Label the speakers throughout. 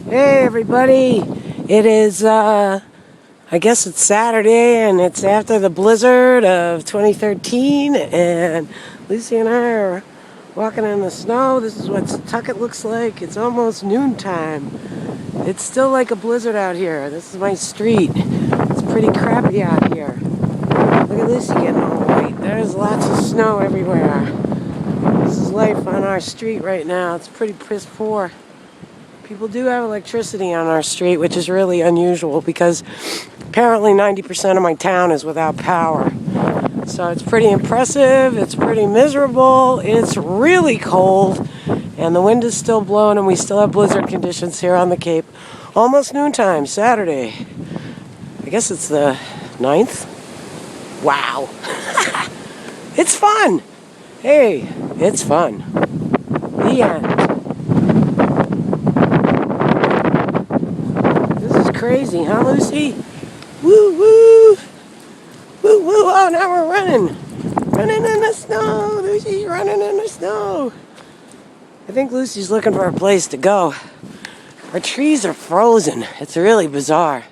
Speaker 1: Hey everybody, it is I guess it's Saturday and it's after the blizzard of 2013 and Lucy and I are walking in the snow. This is what Tucket looks like. It's almost noontime. It's still like a blizzard out here. This is my street. It's pretty crappy out here. Look at Lucy getting all white. There's lots of snow everywhere. This is life on our street right now. It's pretty piss poor. People do have electricity on our street, which is really unusual because apparently 90% of my town is without power. So it's pretty impressive, it's pretty miserable, it's really cold, and the wind is still blowing and we still have blizzard conditions here on the Cape. Almost noontime, Saturday. I guess it's the 9th? Wow. It's fun. Hey, it's fun. The end. Crazy, huh, Lucy? Woo woo! Woo woo! Oh, now we're running! Running in the snow! Lucy's running in the snow! I think Lucy's looking for a place to go. Our trees are frozen. It's really bizarre.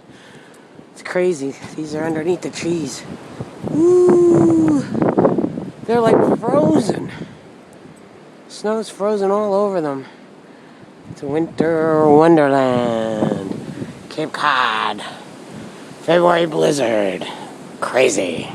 Speaker 1: It's crazy. These are underneath the trees. Woo! They're like frozen. Snow's frozen all over them. It's a winter wonderland. Cape Cod, February blizzard, crazy.